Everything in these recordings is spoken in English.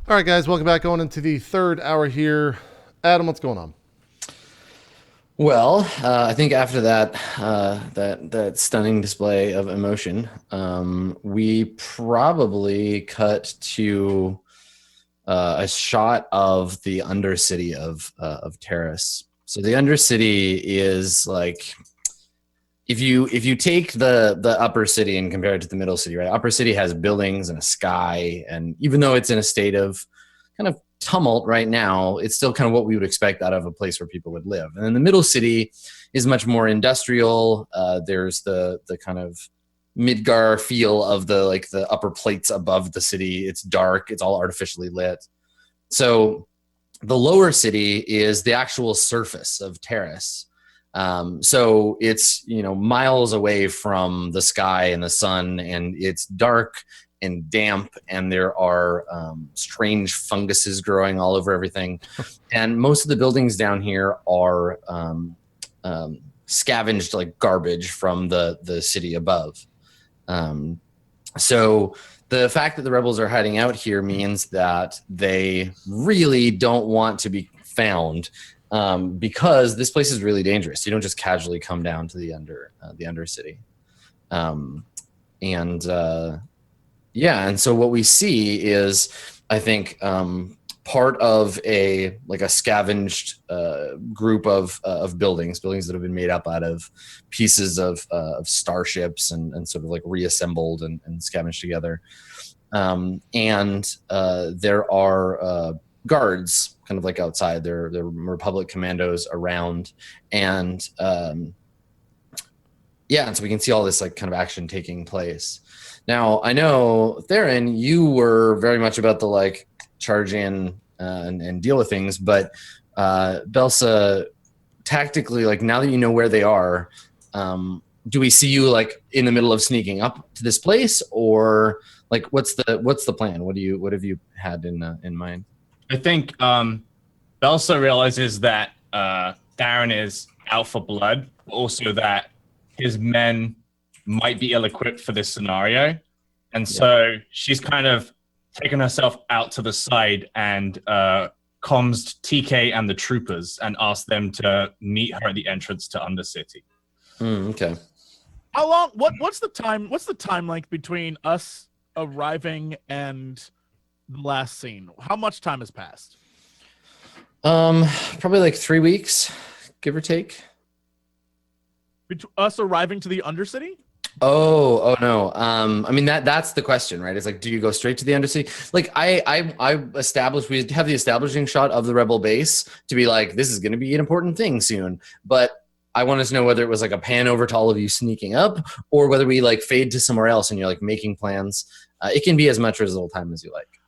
All right, guys, welcome back. Going into the third hour here. Adam, what's going on? Well, I think after that stunning display of emotion, we probably cut to a shot of the Undercity of Terrace. So the Undercity is like if you take the upper city and compare it to the middle city, right? Upper city has buildings and a sky, and even though it's in a state of kind of tumult right now, it's still kind of what we would expect out of a place where people would live. And then the middle city is much more industrial. There's the kind of Midgar feel of the upper plates above the city. It's dark. It's all artificially lit. So the lower city is the actual surface of Terrace. So it's miles away from the sky and the sun, and it's dark and damp, and there are strange funguses growing all over everything. And most of the buildings down here are scavenged like garbage from the city above. So the fact that the rebels are hiding out here means that they really don't want to be found, because this place is really dangerous. You don't just casually come down to the Undercity, and and so what we see is, I think, part of a scavenged group of buildings that have been made up out of pieces of starships and sort of like reassembled and scavenged together. And there are guards kind of like outside. There are Republic commandos around, and and so we can see all this like kind of action taking place. Now, I know, Theron, you were very much about the like charge in and deal with things, but Belsa, tactically, like now that you know where they are, do we see you like in the middle of sneaking up to this place, or like what's the plan? What have you had in mind? I think Belsa realizes that Darren is out for blood, but also that his men might be ill-equipped for this scenario. And so she's kind of taken herself out to the side and comms TK and the troopers and asked them to meet her at the entrance to Undercity. Okay. How long? What's the time? What's the time length between us arriving and the last scene? How much time has passed? Probably like 3 weeks, give or take. Between us arriving to the Undercity? Oh no. I mean that's the question, right? It's like, do you go straight to the Undercity? Like I established, we have the establishing shot of the rebel base to be like, this is going to be an important thing soon, but I wanted to know whether it was like a pan over to all of you sneaking up, or whether we like fade to somewhere else and you're like making plans. It can be as much or as little time as you like.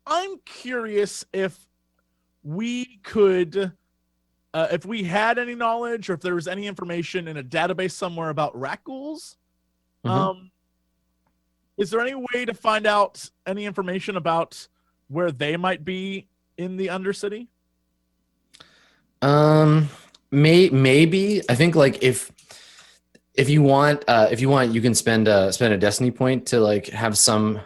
I'm curious if we could, if we had any knowledge or if there was any information in a database somewhere about rat ghouls. Mm-hmm. Is there any way to find out any information about where they might be in the Undercity? Maybe. I think like if you want, you can spend a destiny point to like have some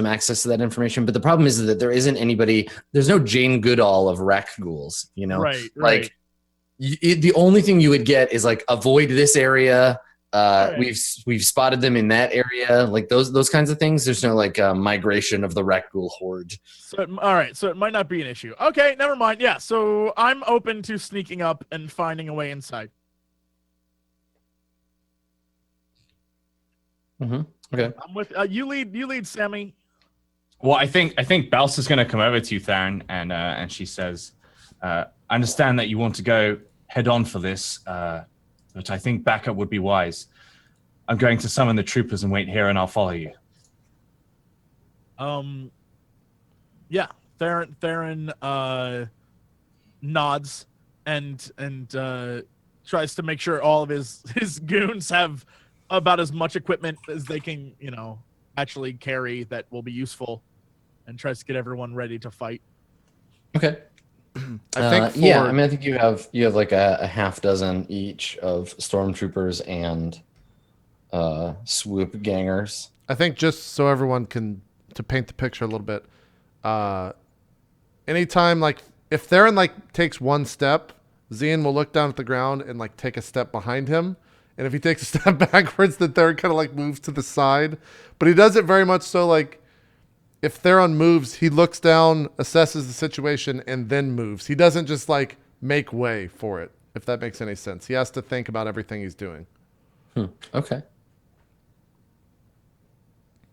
access to that information. But the problem is that there isn't anybody. There's no Jane Goodall of wreck ghouls. Right. Like the only thing you would get is like avoid this area. Right. We've spotted them in that area, like those kinds of things. There's no like migration of the wreck ghoul horde. So all right, so it might not be an issue. Okay, never mind. Yeah, so I'm open to sneaking up and finding a way inside. Mm-hmm. Okay. I'm with you. Lead, Sammy. Well, I think Belsa's going to come over to you, Theron, and she says, I understand that you want to go head on for this, but I think backup would be wise. I'm going to summon the troopers and wait here, and I'll follow you. Yeah, Theron nods and tries to make sure all of his goons have about as much equipment as they can, actually carry that will be useful, and tries to get everyone ready to fight. Okay. I think I think you have like a half dozen each of stormtroopers and swoop gangers. I think just so everyone can to paint the picture a little bit. Anytime, like, if Theron, like, takes one step, Zian will look down at the ground and, like, take a step behind him. And if he takes a step backwards, then Theron kind of, like, moves to the side. But he does it very much so, like, if Theron moves, he looks down, assesses the situation, and then moves. He doesn't just, like, make way for it, if that makes any sense. He has to think about everything he's doing. Okay.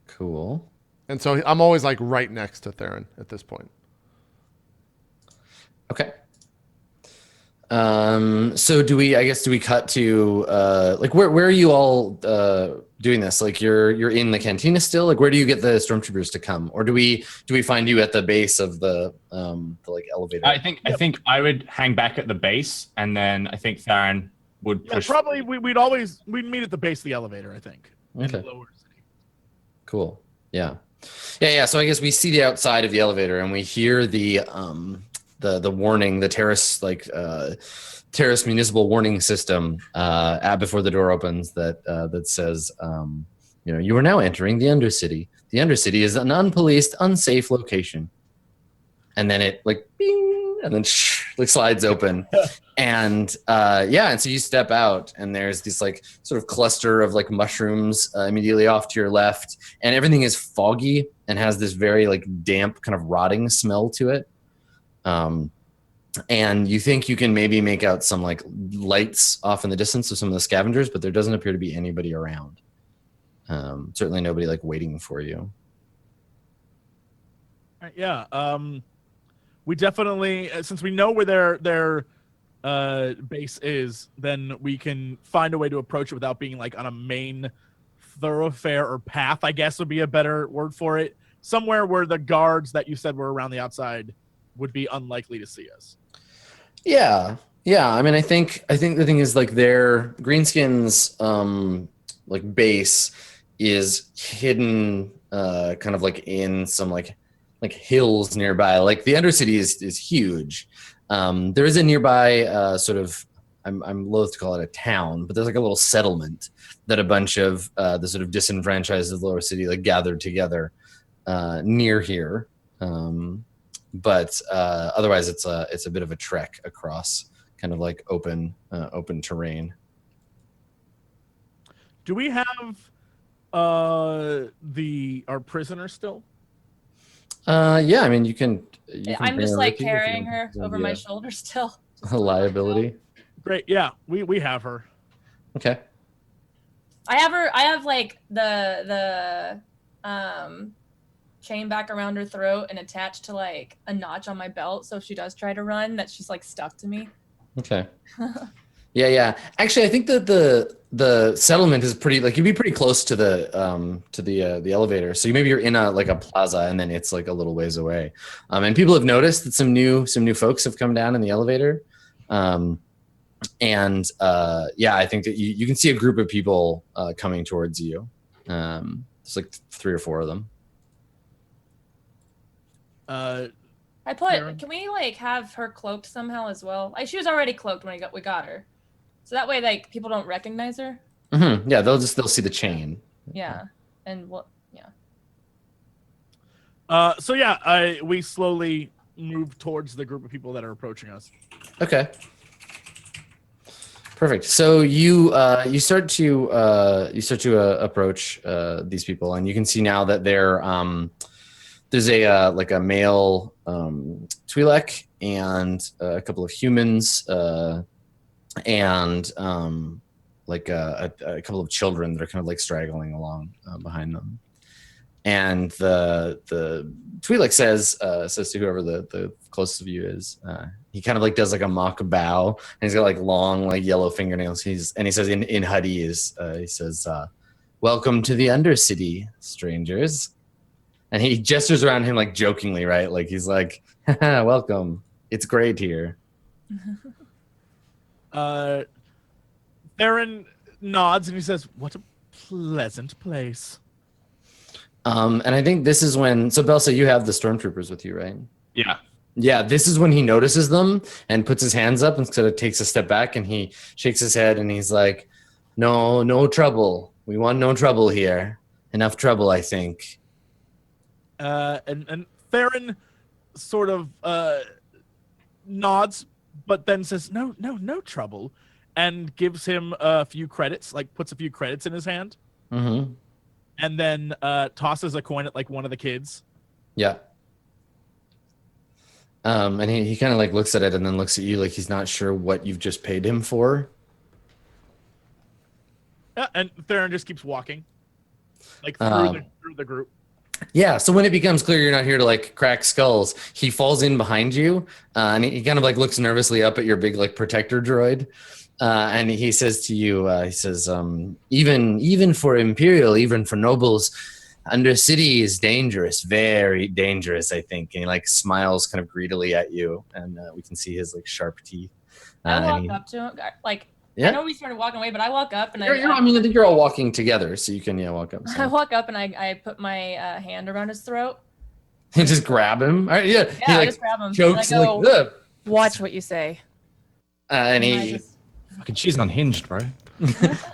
Cool. And so I'm always, like, right next to Theron at this point. Okay. So do we cut to like where are you all doing this? Like you're in the cantina still? Like where do you get the stormtroopers to come? Or do we find you at the base of the like elevator? I think I would hang back at the base, and then I think Theron would push. Probably we'd meet at the base of the elevator, I think. Okay. In lower city. Cool. Yeah. So I guess we see the outside of the elevator and we hear the warning, the terrorist municipal warning system before the door opens that says, you are now entering the Undercity. The Undercity is an unpoliced, unsafe location. And then it like bing, and then like slides open. And so you step out and there's this like sort of cluster of like mushrooms immediately off to your left, and everything is foggy and has this very like damp kind of rotting smell to it. And you think you can maybe make out some like lights off in the distance of some of the scavengers, but there doesn't appear to be anybody around. Certainly nobody like waiting for you. We definitely, since we know where their base is, then we can find a way to approach it without being like on a main thoroughfare or path, I guess would be a better word for it. Somewhere where the guards that you said were around the outside would be unlikely to see us. Yeah. I mean, I think the thing is like their Greenskins like base is hidden kind of like in some like hills nearby. Like the Undercity is huge. There is a nearby sort of, I'm loath to call it a town, but there's like a little settlement that a bunch of the sort of disenfranchised of the lower city like gathered together near here. But otherwise it's a bit of a trek across kind of like open terrain. Do we have our prisoner still? Yeah, I mean you can I'm just like carrying her over my shoulder still. A liability. Great. Yeah, we have her. Okay. I have like the chain back around her throat and attached to like a notch on my belt, so if she does try to run, that she's like stuck to me. Okay. Yeah. Actually, I think that the settlement is pretty like you'd be pretty close to the elevator. So maybe you're in a plaza, and then it's like a little ways away. And people have noticed that some new folks have come down in the elevator. I think that you can see a group of people coming towards you. It's like 3 or 4 of them. Can we like have her cloaked somehow as well? Like she was already cloaked when we got her, so that way like people don't recognize her. Mm-hmm. Yeah, they'll see the chain. Yeah, and what? Yeah. We slowly move towards the group of people that are approaching us. Okay. Perfect. So you start to approach these people, and you can see now that there's a male Twi'lek and a couple of humans and a couple of children that are kind of like straggling along behind them. And the Twi'lek says to whoever the closest of you is, he kind of like does like a mock bow, and he's got like long like yellow fingernails. He says in Huddy he says, "Welcome to the Undercity, strangers." And he gestures around him like jokingly, right? Like he's like, "Welcome. It's great here." Theron nods and he says, "What a pleasant place." And I think this is when, so Belsa, you have the stormtroopers with you, right? Yeah. Yeah, this is when he notices them and puts his hands up and sort of takes a step back, and he shakes his head and he's like, no trouble. We want no trouble here. Enough trouble, I think. And Theron sort of nods, but then says, no trouble, and gives him a few credits, like puts a few credits in his hand, Mm-hmm. and then tosses a coin at like one of the kids. Yeah. And he kind of like looks at it and then looks at you like he's not sure what you've just paid him for. Yeah, and Theron just keeps walking, like through the group. Yeah, so when it becomes clear you're not here to like crack skulls, he falls in behind you, and he kind of like looks nervously up at your big like protector droid, and he says to you, even for Imperial, even for nobles, Undercity is dangerous, very dangerous, I think. And he like smiles kind of greedily at you, and we can see his like sharp teeth. I and walk up to him, like, Yeah. I know we started walking away, but I walk up and I mean, I think you're all walking together, so you can walk up. I walk up and I put my hand around his throat. And just grab him. All right, yeah. Yeah, He I like just grab him. chokes and I go, like "Ugh." Watch what you say. And I he just- Fucking she's unhinged, bro.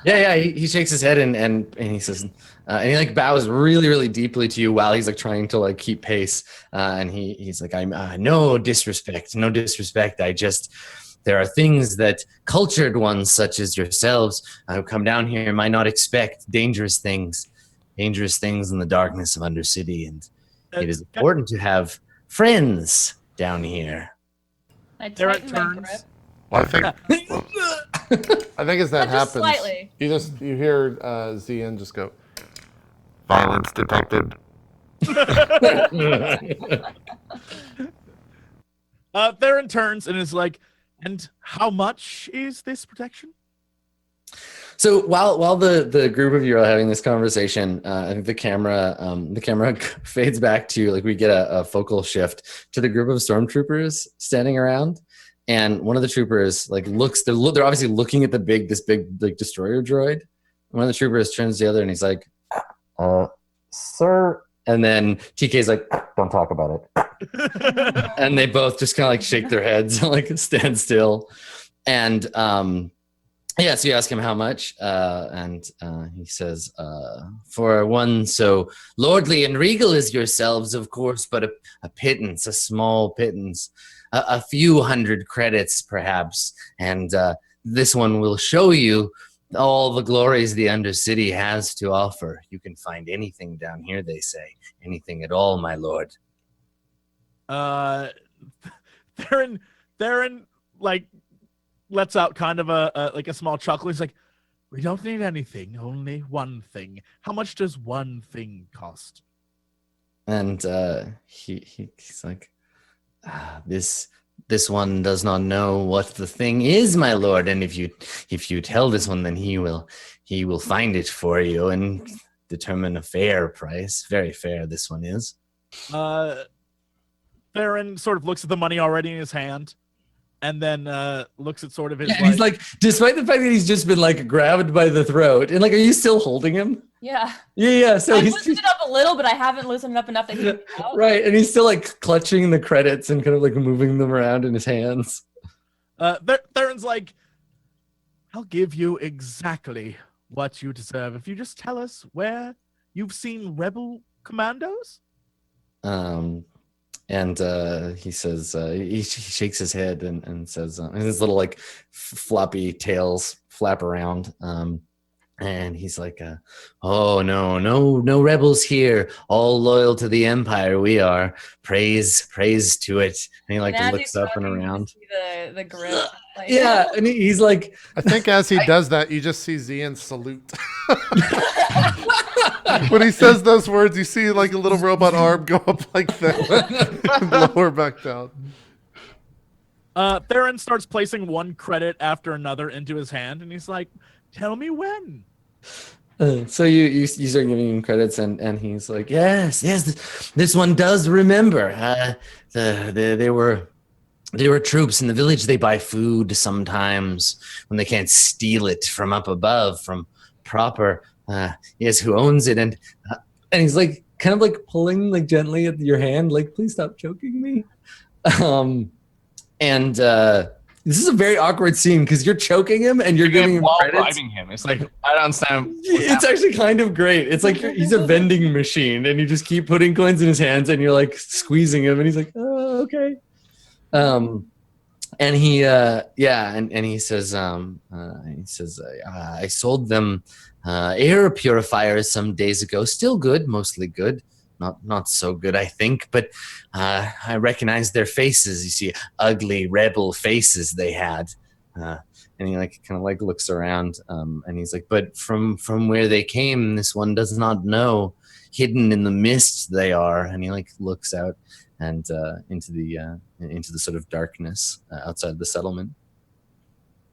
yeah, he shakes his head and he says, and he like bows really, really deeply to you while he's like trying to like keep pace. And he's like, I'm no disrespect. There are things that cultured ones such as yourselves who come down here might not expect. Dangerous things in the darkness of Undercity, and it is important to have friends down here. I Theron tighten my grip. turns. Well, I think as that But just happens, slightly. you hear Zian just go, violence detected. Theron turns and is like, and how much is this protection? So while the group of you are having this conversation, I think the camera fades back to like we get a focal shift to the group of stormtroopers standing around, and one of the troopers like looks. They're obviously looking at this big like destroyer droid. One of the troopers turns to the other and he's like, "Sir," and then TK's like, "Don't talk about it." And they both just kind of like shake their heads and like stand still, and yeah, so you ask him how much, and he says, for one so lordly and regal as yourselves, of course, but a pittance, a small pittance, a few hundred credits perhaps, and this one will show you all the glories the Undercity has to offer. You can find anything down here, they say. Anything at all, my lord. Theron like lets out kind of a small chuckle. He's like, we don't need anything, only one thing. How much does one thing cost? And he's like, this one does not know what the thing is, my lord. And if you tell this one, then he will find it for you and determine a fair price. Very fair, this one is. Theron sort of looks at the money already in his hand, and then looks at sort of his. Yeah, he's like, despite the fact that he's just been like grabbed by the throat, and like, are you still holding him? Yeah. Yeah. So I've he's loosened it up a little, but I haven't loosened it up enough that he can get out. right, and he's still like clutching the credits and kind of like moving them around in his hands. Theron's like, I'll give you exactly what you deserve if you just tell us where you've seen rebel commandos. And he says, he shakes his head and says, and his little like floppy tails flap around. And he's like, oh, no rebels here. All loyal to the Empire we are. Praise to it. And he like And as looks he's up and talking, you around. just see the grip. Like, Yeah, and he's like, I think as he does that, you just see Zian salute. When he says those words, you see like a little robot arm go up like that and lower back down. Theron starts placing one credit after another into his hand, and he's like, tell me when. so you start giving him credits, and he's like, yes, this one does remember. There were troops in the village. They buy food sometimes when they can't steal it from up above, from proper. Yes, who owns it? And he's like kind of like pulling like gently at your hand, like, please stop choking me. And This is a very awkward scene because you're choking him and you're giving him while credits. bribing him. It's like I don't understand. It's actually kind of great. It's like he's a vending machine, and you just keep putting coins in his hands, and you're like squeezing him, and he's like, "Oh, okay." And he, and he says, I sold them air purifiers some days ago. Still good, mostly good. Not so good, I think, but I recognized their faces. You see, ugly rebel faces they had. And he like kind of like looks around, and he's like, but from where they came, this one does not know. Hidden in the mist they are. And he like looks out and into the sort of darkness outside the settlement.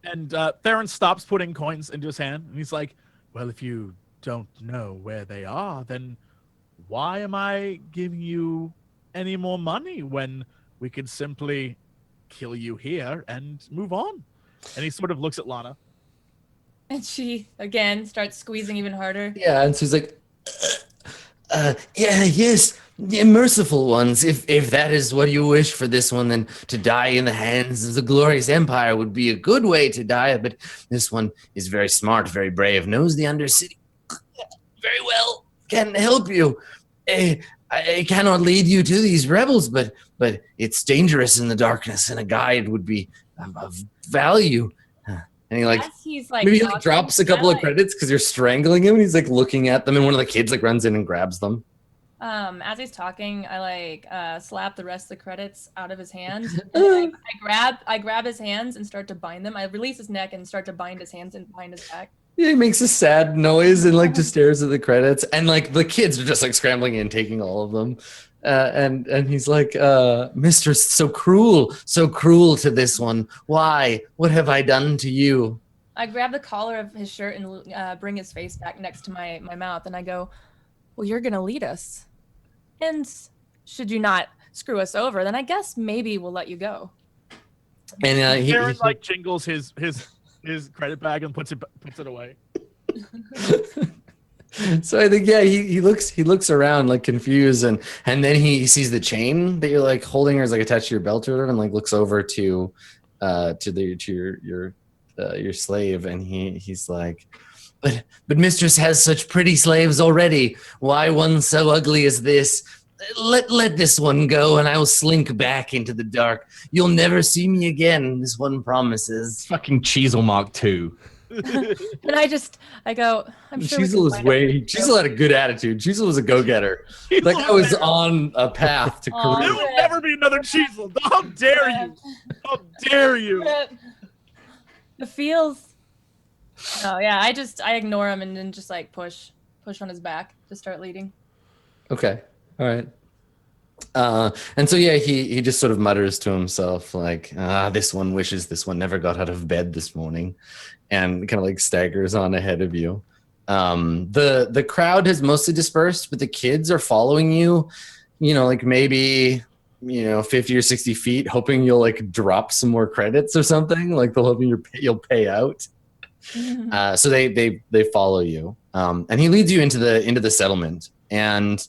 And Theron stops putting coins into his hand, and he's like, well, if you don't know where they are, then why am I giving you any more money when we could simply kill you here and move on? And he sort of looks at Lana. And she, again, starts squeezing even harder. Yeah, and so he's like, yes, merciful ones. If that is what you wish for this one, then to die in the hands of the glorious empire would be a good way to die. But this one is very smart, very brave, knows the Undercity very well, can help you. I cannot lead you to these rebels, but it's dangerous in the darkness, and a guide would be of value. And he like As he's like maybe he like talking, drops a couple I, of credits because you're strangling him, and he's like looking at them, and one of the kids like runs in and grabs them. As he's talking, I like slap the rest of the credits out of his hand. And I grab his hands and start to bind them. I release his neck and start to bind his hands behind his back. Yeah, he makes a sad noise and like just stares at the credits, and like the kids are just like scrambling in, taking all of them. And he's like, Mistress, so cruel to this one. Why? What have I done to you? I grab the collar of his shirt and bring his face back next to my mouth, and I go, well, you're going to lead us. And should you not screw us over, then I guess maybe we'll let you go. And he like jingles his credit bag and puts it away. So I think he looks around like confused, and then he sees the chain that you're like holding or is like attached to your belt or whatever, and like looks over to your slave, and he's like, but mistress has such pretty slaves already. Why one so ugly as this? Let this one go, and I will slink back into the dark. You'll never see me again. This one promises. Fucking Cheezel Mark II. And I go, I'm sure Cheezel had a good attitude. Cheezel was a go-getter. Like I was on a path to There career. will never be another Cheezel. How dare you? How dare you? The feels. Oh yeah, I ignore him and then just like push on his back to start leading. Okay. All right. And so he just sort of mutters to himself like, this one wishes this one never got out of bed this morning, and kind of like staggers on ahead of you. The crowd has mostly dispersed, but the kids are following you, like maybe 50 or 60 feet, hoping you'll like drop some more credits or something. Like they'll hoping you'll pay out. So they follow you, and he leads you into the settlement, and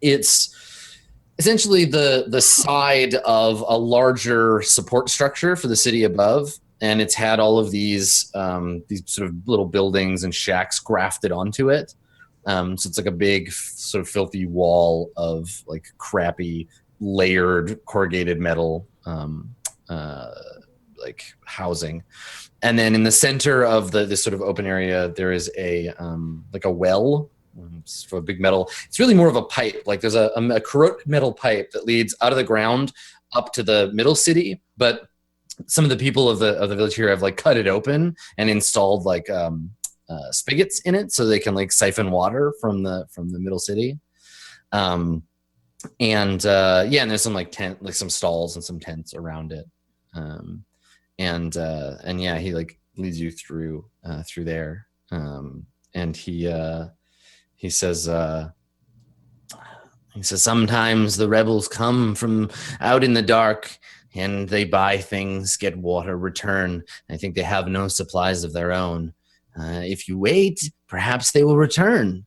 it's essentially the side of a larger support structure for the city above, and it's had all of these sort of little buildings and shacks grafted onto it. So it's like a big sort of filthy wall of like crappy layered corrugated metal like housing. And then in the center of this sort of open area, there is a well for a big metal. It's really more of a pipe. Like there's a corroded metal pipe that leads out of the ground up to the middle city. But some of the people of the village here have like cut it open and installed like spigots in it so they can like siphon water from the middle city. And there's some like some stalls and some tents around it. He like leads you through there. And he says sometimes the rebels come from out in the dark and they buy things, get water, return. I think they have no supplies of their own. If you wait, perhaps they will return.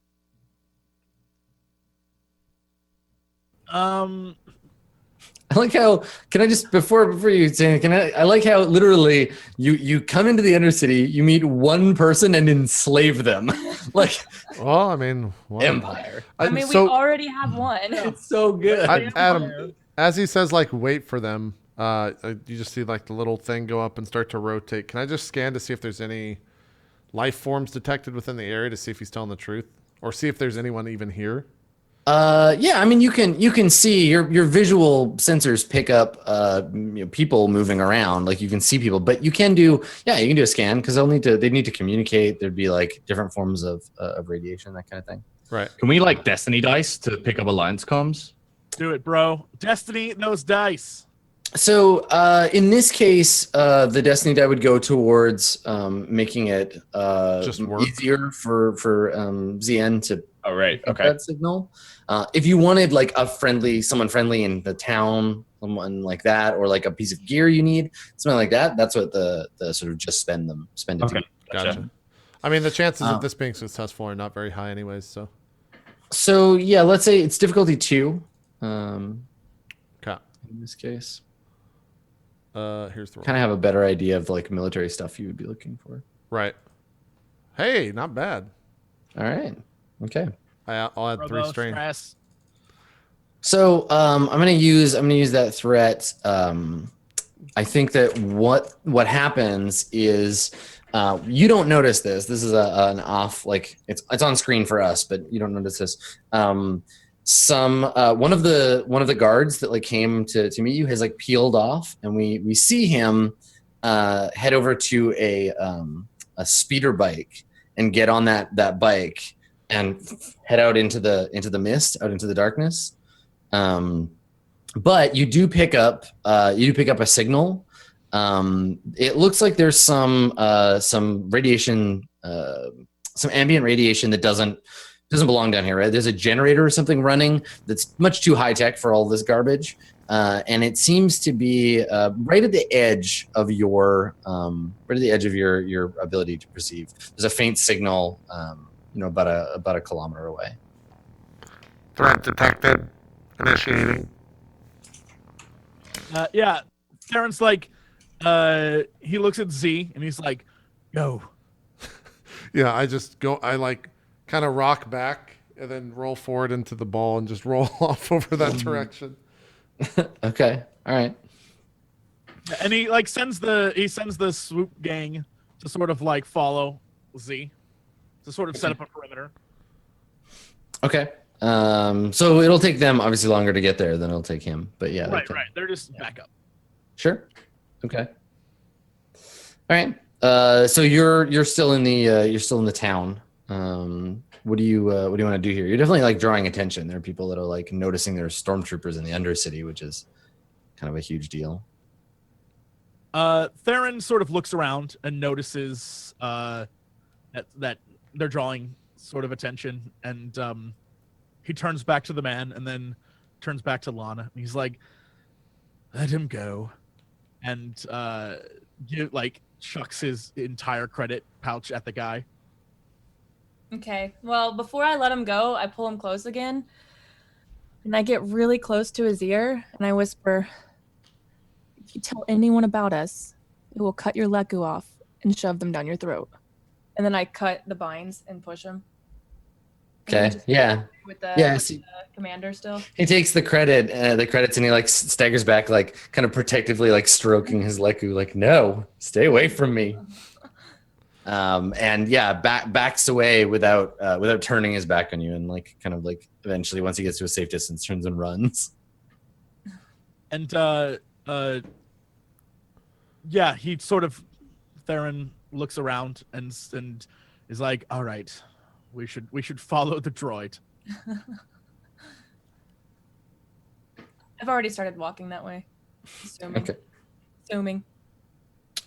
I like how, can I just, before you say it, I like how literally you come into the Undercity, you meet one person and enslave them. Like Well, I mean, what? Empire. I mean, we so already have one. It's so good. Adam, as he says, like, wait for them. You just see like the little thing go up and start to rotate. Can I just scan to see if there's any life forms detected within the area to see if he's telling the truth, or see if there's anyone even here? Yeah, I mean, you can see your visual sensors pick up people moving around, like you can see people, but you can do a scan because they need to communicate. There'd be like different forms of radiation, that kind of thing. Right. Can we like Destiny dice to pick up alliance comms? Do it, bro. Destiny those dice. So in this case, the Destiny die would go towards making it Just work. easier for ZN to Oh, right. pick Okay. that signal. If you wanted like someone friendly in the town, someone like that, or like a piece of gear you need, something like that, that's what the sort of just spend it Okay. to. Gotcha. I mean, the chances of this being successful are not very high, anyways. So yeah, let's say it's difficulty 2. Okay. In this case, Here's the roll. kind of have a better idea of the like military stuff you would be looking for. Right. Hey, not bad. All right. Okay. I'll add 3 Robo strain. stress. So I'm gonna use that threat. I think that what happens is you don't notice this. This is an off, like it's on screen for us, but you don't notice this. One of the guards that like came to meet you has like peeled off, and we see him head over to a speeder bike and get on that bike and head out into the mist, out into the darkness. But you do pick up a signal. It looks like there's some radiation, some ambient radiation that doesn't belong down here, right? There's a generator or something running that's much too high tech for all this garbage. And it seems to be right at the edge of your ability to perceive. There's a faint signal, about a kilometer away. Threat detected. Initiating. Yeah, Terrence like he looks at Z and he's like, "Go." Yeah, I like kind of rock back and then roll forward into the ball and just roll off over that direction. Okay. All right. And he like sends the swoop gang to sort of like follow Z to sort of set up a perimeter. Okay. So it'll take them obviously longer to get there than it'll take him, but yeah. Right. They're just back up. Sure. Okay. All right. So you're still in the town. What do you want to do here? You're definitely like drawing attention. There are people that are like noticing there's stormtroopers in the Undercity, which is kind of a huge deal. Theron sort of looks around and notices that they're drawing sort of attention, and he turns back to the man and then turns back to Lana. He's like, "Let him go," and chucks his entire credit pouch at the guy. Okay. Well, before I let him go, I pull him close again, and I get really close to his ear, and I whisper, "If you tell anyone about us, it will cut your leku off and shove them down your throat." And then I cut the binds and push him. Okay. Yeah. With the, See, the commander still. he takes the credits, and he like staggers back, like kind of protectively, like stroking his leku, like, "No, stay away from me." And yeah, backs away without turning his back on you, and like kind of like eventually, once he gets to a safe distance, turns and runs. And yeah, he sort of Theron looks around and is like, "All right, we should follow the droid." I've already started walking that way. Assuming. Okay. Assuming.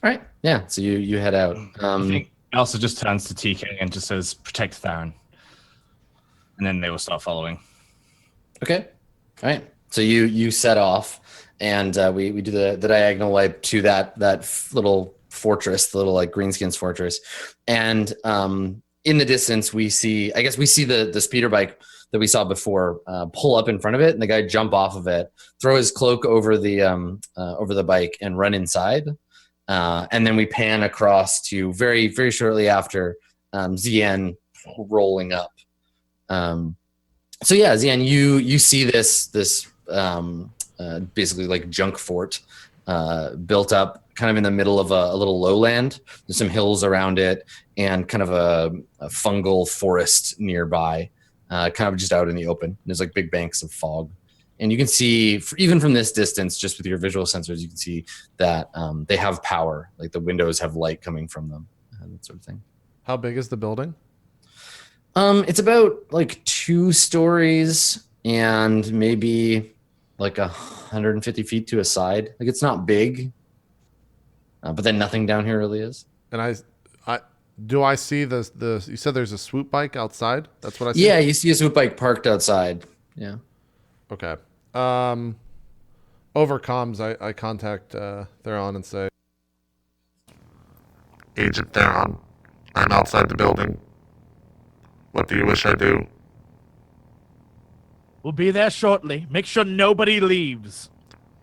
All right. Yeah. So you head out. I think Elsa just turns to TK and just says, "Protect Theron," and then they will start following. Okay. All right. So you set off, and we do the diagonal wipe to that little fortress, the little like greenskins fortress, and in the distance, we see the speeder bike that we saw before pull up in front of it, and the guy jump off of it, throw his cloak over the bike, and run inside. And then we pan across to very, very shortly after Zien rolling up. So yeah, Zien, you see this basically like junk fort built up kind of in the middle of a little lowland. There's some hills around it and kind of a fungal forest nearby, kind of just out in the open. There's like big banks of fog. And you can see, even from this distance, just with your visual sensors, you can see that they have power. Like the windows have light coming from them, that sort of thing. How big is the building? It's about like 2 stories and maybe like 150 feet to a side. Like it's not big, but then nothing down here really is. And I see the you said there's a swoop bike outside? That's what I see? Yeah, you see a swoop bike parked outside. Yeah. Okay. Over comms, I contact Theron and say, Agent Theron, I'm outside the building. What do you wish I do? We'll be there shortly. Make sure nobody leaves.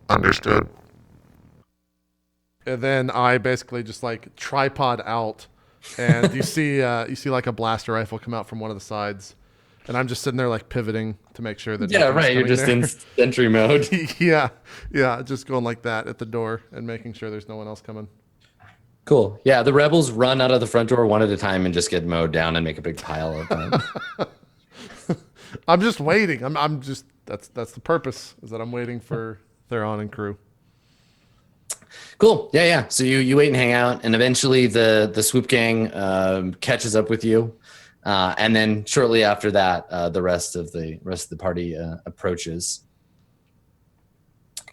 Understood. And then I basically just like tripod out, and you see like a blaster rifle come out from one of the sides, and I'm just sitting there like pivoting to make sure that Yeah, right. You're just there. in sentry mode. yeah, just going like that at the door and making sure there's no one else coming. Cool. Yeah, the rebels run out of the front door one at a time and just get mowed down and make a big pile of them. I'm just waiting. I'm just that's the purpose, is that I'm waiting for Theron and crew. Cool. Yeah. So you wait and hang out, and eventually the swoop gang catches up with you, and then shortly after that, the rest of the party approaches.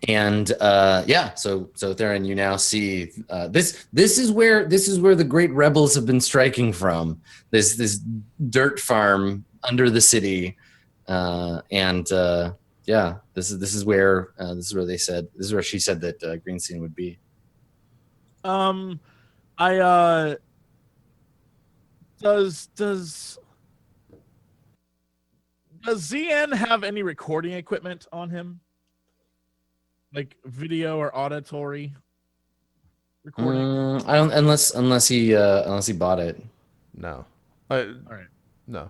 And so Theron, you now see this is where the great rebels have been striking from. This dirt farm under the city, this is where she said that Greenstein would be. Does ZN have any recording equipment on him? Like video or auditory recording? I don't, unless he bought it. No. All right. No.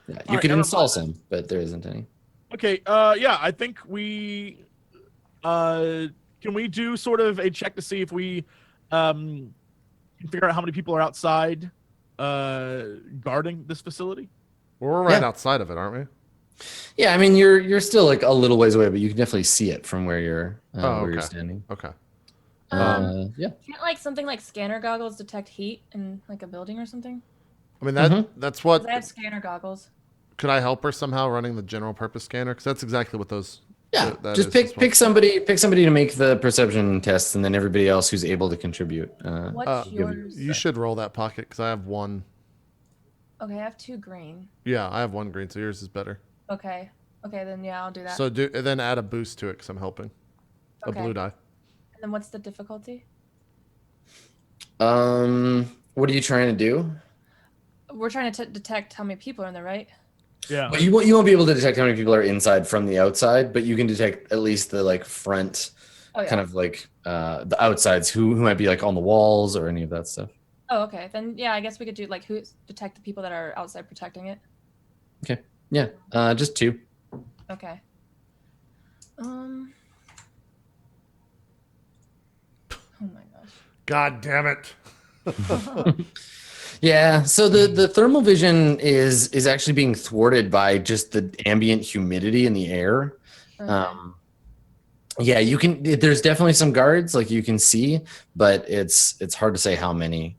Yeah, you could install some, but there isn't any. Okay. I think we can we do sort of a check to see if we can figure out how many people are outside guarding this facility? We're right outside of it, aren't we? Yeah, I mean you're still like a little ways away, but you can definitely see it from where you're you're standing. Okay. Yeah. Can't like something like scanner goggles detect heat in like a building or something? I mean that's what. 'Cause I have scanner goggles. Could I help her somehow running the general purpose scanner? Because that's exactly what those. Yeah, that just is pick somebody to make the perception tests, and then everybody else who's able to contribute. What's yours? You should roll that pocket because I have one. Okay, I have 2 green. Yeah, I have 1 green, so yours is better. Okay, then yeah, I'll do that. So then add a boost to it because I'm helping. A Okay. blue die. And then what's the difficulty? What are you trying to do? We're trying to detect how many people are in there, right? Yeah. Well, you won't be able to detect how many people are inside from the outside, but you can detect at least the like front, Oh, yeah. kind of like the outsides who might be like on the walls or any of that stuff. Oh, okay. Then yeah, I guess we could do like detect the people that are outside protecting it. Okay. Yeah. Just 2. Okay. Oh my gosh. God damn it. Yeah, so the thermal vision is actually being thwarted by just the ambient humidity in the air. Okay. Yeah, you can. There's definitely some guards like you can see, but it's hard to say how many.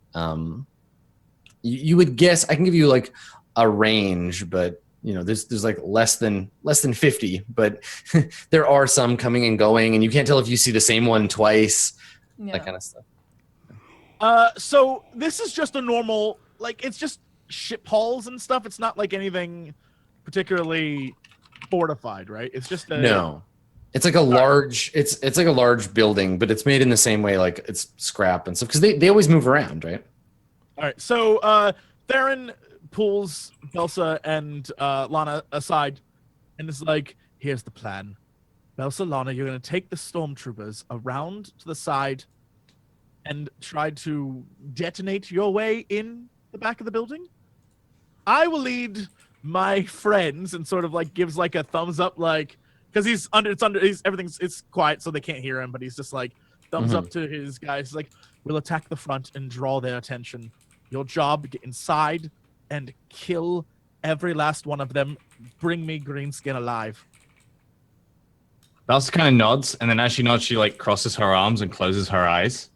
You would guess. I can give you like a range, but there's like less than 50, but there are some coming and going, and you can't tell if you see the same one twice. Yeah. That kind of stuff. So this is just a normal, like, it's just ship halls and stuff. It's not like anything particularly fortified, right? It's just No. It's like a large it's like a large building, but it's made in the same way, like it's scrap and stuff, because they always move around, right? All right. So Theron pulls Belsa and Lana aside and is like, here's the plan. Belsa, Lana, you're going to take the stormtroopers around to the side and try to detonate your way in the back of the building. I will lead my friends, and sort of like gives like a thumbs up, like, because it's quiet so they can't hear him, but he's just like thumbs up to his guys. He's like, we'll attack the front and draw their attention. Your job, get inside and kill every last one of them. Bring me Greenskin alive. Belsa kind of nods, and then as she nods, she like crosses her arms and closes her eyes.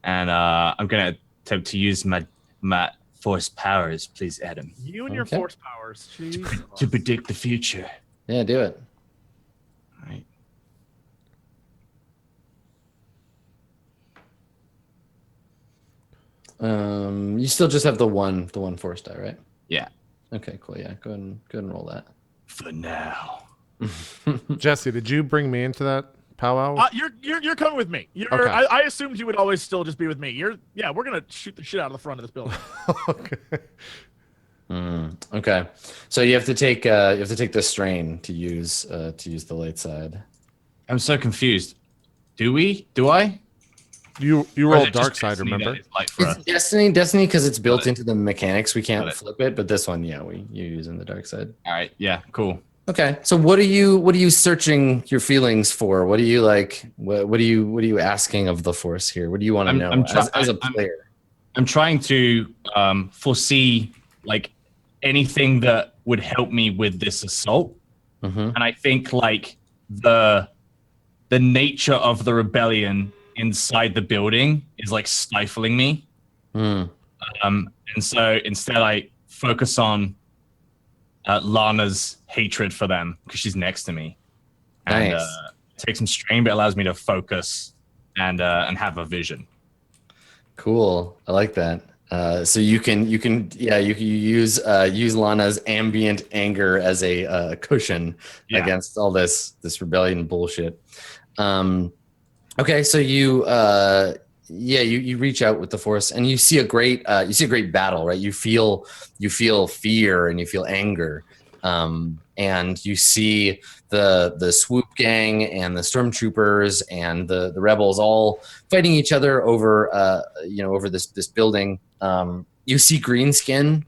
And I'm gonna attempt to use my force powers, please, Adam. You and your force powers. To predict the future. Yeah, do it. All right. You still just have the one force die, right? Yeah. Okay, cool. Yeah, go ahead and roll that. For now. Jesse, did you bring me into that powwow? You're coming with me. Okay. I assumed you would always still just be with me. We're gonna shoot the shit out of the front of this building. Okay. Okay, so you have to take the strain to use the light side. I'm so confused. Do I? You Or roll is it just dark side, Destiny remember? that is light for It's us? Destiny because it's built Got it. into the mechanics. We can't Got it. flip it, but this one, yeah, you're using the dark side. All right. Yeah. Cool. Okay, so what are you searching your feelings for? What are you like? What are you asking of the force here? What do you want to know as a player? I'm trying to foresee like anything that would help me with this assault, and I think like the nature of the rebellion inside the building is like stifling me. And so instead, I focus on Lana's hatred for them because she's next to me, and Nice. it takes some strain, but allows me to focus and have a vision. Cool. I like that. So you can use Lana's ambient anger as a cushion against all this rebellion bullshit. Okay, so you reach out with the force and you see a great battle, right? You feel fear and you feel anger, and you see the swoop gang and the stormtroopers and the rebels all fighting each other over this building. You see Greenskin,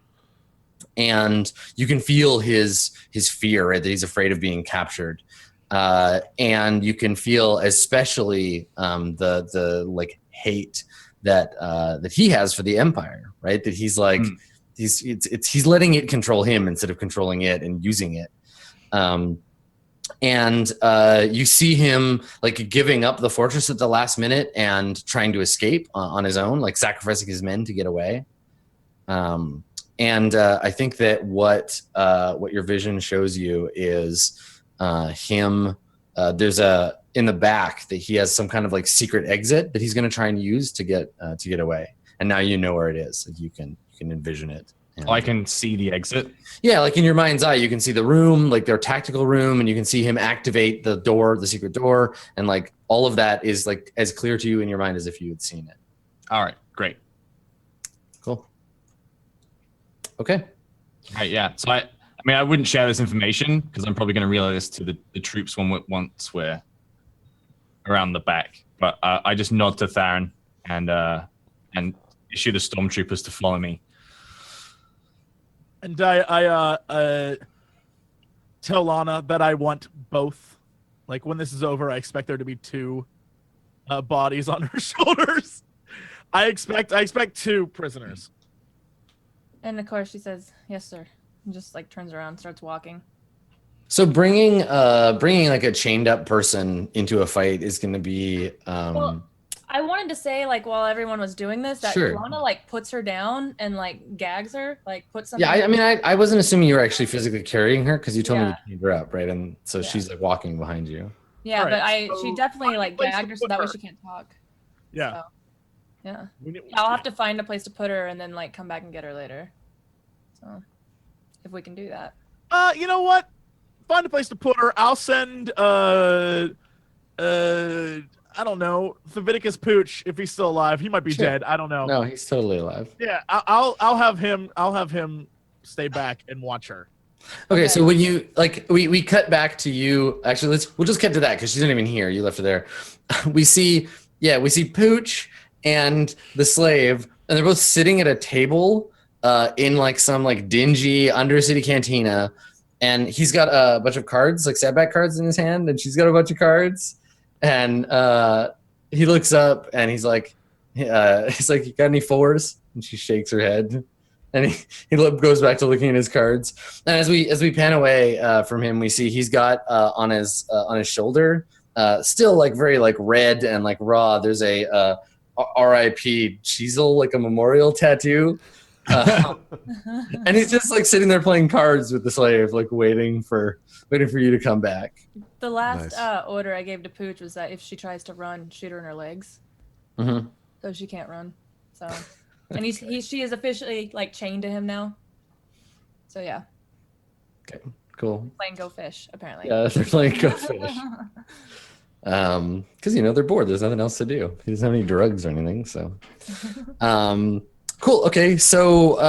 and you can feel his fear, right? That he's afraid of being captured. And you can feel especially the like hate that he has for the Empire, right? That he's like he's letting it control him instead of controlling it and using it. And you see him like giving up the fortress at the last minute and trying to escape on his own, like sacrificing his men to get away. And I think that what your vision shows you is him. There's in the back that he has some kind of like secret exit that he's going to try and use to get away. And now you know where it is. Like you can envision it. And, I can see the exit. yeah, like in your mind's eye, you can see the room, like their tactical room, and you can see him activate the door, the secret door, and like all of that is like as clear to you in your mind as if you had seen it. All right, great. Cool. Okay. All right, yeah. So I mean, I wouldn't share this information because I'm probably going to relay this to the troops once we're around the back. But I just nod to Theron and issue the stormtroopers to follow me. And I tell Lana that I want both. Like when this is over, I expect there to be two bodies on her shoulders. I expect two prisoners. And of course she says, "Yes, sir." And just like turns around, starts walking. So bringing like a chained up person into a fight is going to be. Well, I wanted to say, like, while everyone was doing this, that Sure. Lana like puts her down and like gags her, like puts something. Yeah, I mean, I wasn't assuming you were actually physically carrying her because you told me Yeah. to chain her up, right? And so Yeah. she's like walking behind you. Yeah, Alright, but she so definitely find a like place to gagged her so put that way her. she can't talk. Yeah. So, yeah. We need- I'll have to find a place to put her and then like come back and get her later. So, if we can do that. You know what? Find a place to put her. I'll send I don't know, Leviticus Pooch, if he's still alive, he might be Sure. dead. I don't know. No, he's totally alive. Yeah, I'll have him stay back and watch her. Okay, Okay. so when you like, we cut back to you. Actually, we'll just cut to that because she's not even here. You left her there. We see Pooch and the slave, and they're both sitting at a table in like some like dingy Undercity cantina, and he's got a bunch of cards, like setback cards in his hand, and she's got a bunch of cards, and he looks up and he's like, you got any fours? And she shakes her head. And he goes back to looking at his cards. And as we pan away from him, we see he's got on his shoulder, still like very like red and like raw. There's a R.I.P. Cheezel, like a memorial tattoo. And he's just like sitting there playing cards with the slave, like waiting for you to come back. The last Nice. order I gave to Pooch was that if she tries to run, shoot her in her legs, Mm-hmm. so she can't run. So, and she is officially like chained to him now. So yeah, Okay, cool. playing Go Fish apparently. Yeah, they're playing Go Fish. Because they're bored. There's nothing else to do. He doesn't have any drugs or anything. So, cool. Okay, so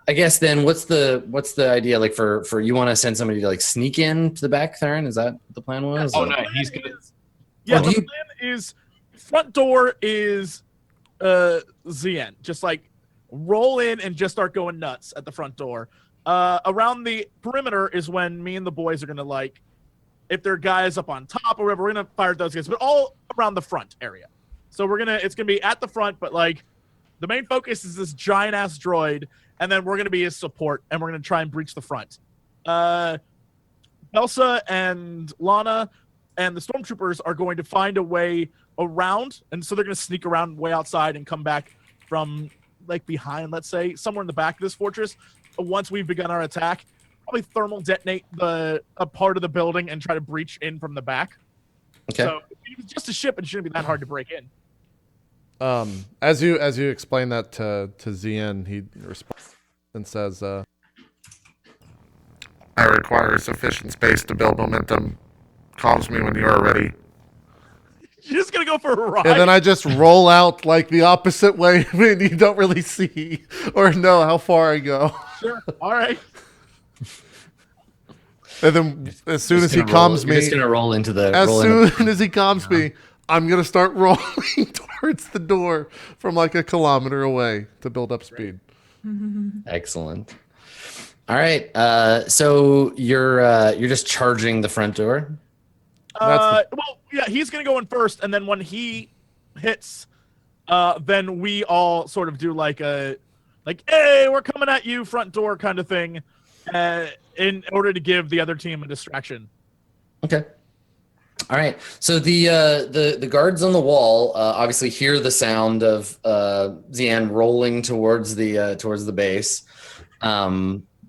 I guess then what's the idea? Like for you want to send somebody to like sneak in to the back, Theron? Is that what the plan was? Oh Or- no, he's gonna. Yeah, do the you- plan is front door is Zien. Just like roll in and just start going nuts at the front door. Around the perimeter is when me and the boys are gonna like, if there are guys up on top or whatever, we're gonna fire at those guys, but all around the front area. So it's gonna be at the front, but like the main focus is this giant ass droid, and then we're gonna be his support, and we're gonna try and breach the front. Elsa and Lana and the stormtroopers are going to find a way around, and so they're going to sneak around way outside and come back from like behind, let's say, somewhere in the back of this fortress. Once we've begun our attack, probably thermal detonate a part of the building and try to breach in from the back. Okay. So if it's just a ship, it shouldn't be that hard to break in. As you explain that to Zien, he responds and says, "I require sufficient space to build momentum. Calls me when you are ready." You're just gonna go for a ride. And then I just roll out like the opposite way. I mean, you don't really see or know how far I go. Sure. All right. And then as soon as he You're calms just me, gonna roll into the. as roll into- soon as he calms me, I'm gonna start rolling towards the door from like a kilometer away to build up speed. Excellent. All right. So you're just charging the front door. That's Well, yeah, he's gonna go in first, and then when he hits, then we all sort of do like a, hey, we're coming at you, front door kind of thing, in order to give the other team a distraction. Okay. All right. So the guards on the wall obviously hear the sound of Zien rolling towards the base.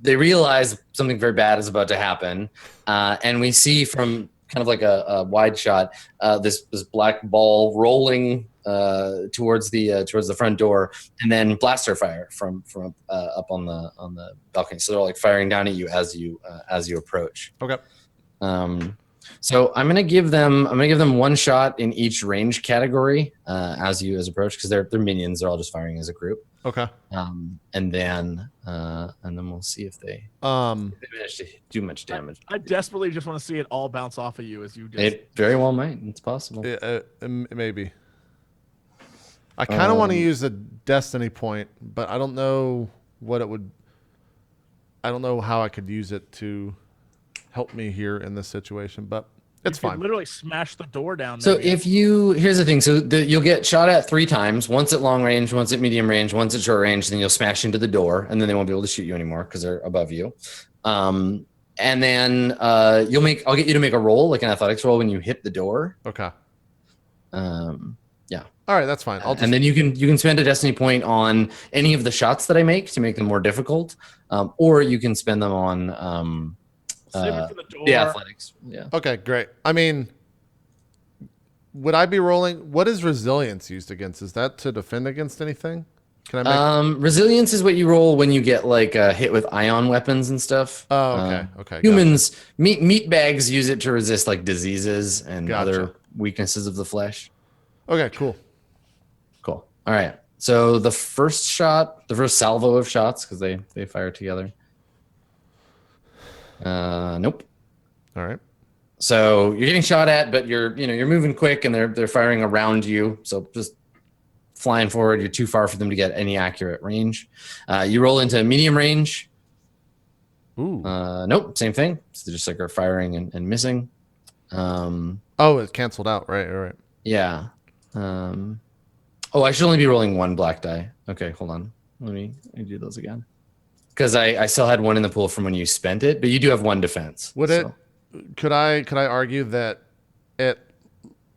They realize something very bad is about to happen, and we see from kind of like a wide shot this black ball rolling towards the front door, and then blaster fire from up on the balcony. So they're like firing down at you as you approach. Okay. So I'm gonna give them one shot in each range category as you approach, because they're minions. They're all just firing as a group. Okay. And then we'll see if they manage to do much damage. I desperately just want to see it all bounce off of you as you just. It very well might. It's possible. Maybe. I kind of want to use a destiny point, but I don't know what it would. I don't know how I could use it to help me here in this situation, but it's you could fine. literally smash the door down. So maybe. here's the thing. So you'll get shot at 3 times. Once at long range, once at medium range, once at short range. Then you'll smash into the door, and then they won't be able to shoot you anymore because they're above you. And then I'll get you to make a roll, like an athletics roll, when you hit the door. Okay. Yeah. All right, that's fine. I'll just. And then you can spend a destiny point on any of the shots that I make to make them more difficult, or you can spend them on Save it for the door. the athletics. Yeah. Okay, great. I mean, would I be rolling? What is resilience used against? Is that to defend against anything? Can I make? Resilience is what you roll when you get like hit with ion weapons and stuff. Oh, okay. Okay. Humans, meat bags use it to resist like diseases and Gotcha. other weaknesses of the flesh. Gotcha. Okay. Cool. Cool. All right. So the first salvo of shots, because they fire together. Nope. All right. So you're getting shot at, but you're moving quick, and they're firing around you. So just flying forward, you're too far for them to get any accurate range. You roll into medium range. Ooh. Nope, same thing. So just like are firing and missing. Oh, it canceled out. Right. Yeah. I should only be rolling one black die. Okay, hold on. Let me do those again. Because I still had one in the pool from when you spent it, but you do have one defense. Could I argue that at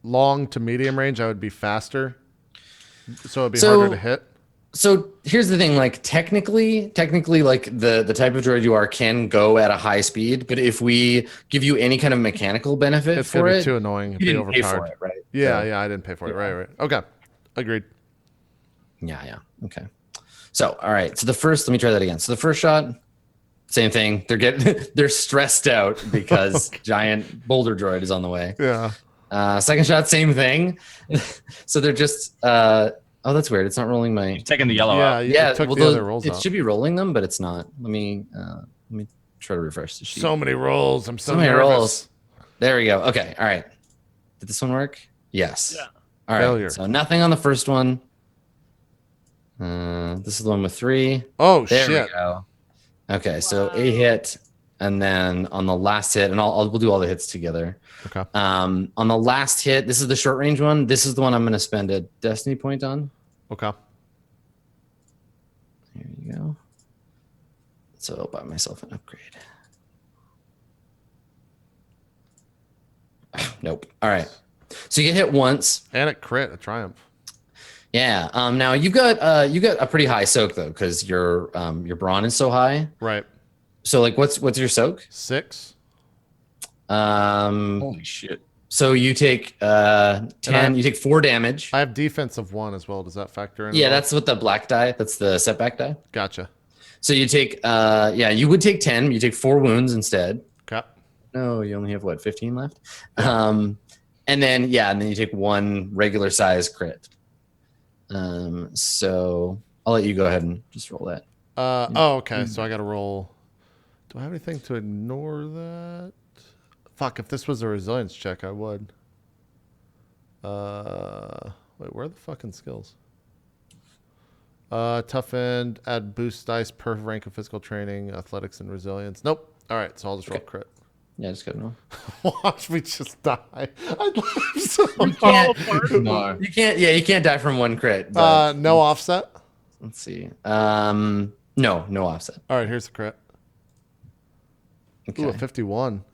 long to medium range I would be faster? So it'd be harder to hit? So here's the thing, like technically like the type of droid you are can go at a high speed, but if we give you any kind of mechanical benefit It's for gonna be it, too annoying. you Be didn't pay overpowered. for it, right? Yeah, So, yeah, I didn't pay for it. Right. Okay. Agreed. Yeah. Okay. So, all right. So let me try that again. So the first shot, same thing. They're stressed out because giant boulder droid is on the way. Yeah. Second shot, same thing. So they're just oh, that's weird. It's not rolling my. You've taken the yellow Yeah, out. you took the other rolls it out. should be rolling them, but it's not. Let me try to refresh the sheet. So many rolls. I'm so many nervous. rolls. There we go. Okay. All right. Did this one work? Yes. Yeah. All right. Failure. So nothing on the first one. This is the one with 3. Oh There shit. we go. Okay, so Wow. a hit, and then on the last hit, and we'll do all the hits together. Okay. On the last hit, this is the short range one. This is the one I'm going to spend a destiny point on. Okay. There you go. So I'll buy myself an upgrade. Nope. All right. So you get hit once. And it crit, a triumph. Yeah. Now you got a pretty high soak though, because your brawn is so high. Right. So like, what's your soak? 6. Holy shit. So you take 10. You take 4 damage. I have defense of 1 as well. Does that factor in? Yeah, at all? that's what the black die. That's the setback die. Gotcha. So you take you would take 10. You take 4 wounds instead. Okay. No, you only have what, 15 left? And then you take 1 regular size crit. So I'll let you go ahead and just roll that. Okay. So I got to roll. Do I have anything to ignore that? Fuck, if this was a resilience check, I would. Wait, where are the fucking skills? Toughened, add boost dice per rank of physical training, athletics, and resilience. Nope. All right, so I'll just roll crit. Yeah, just go no. Watch me just die. I'd laugh so hard. You can't die from 1 crit. But, No offset. let's see. No offset. All right, here's the crit. Okay. Ooh, a 51.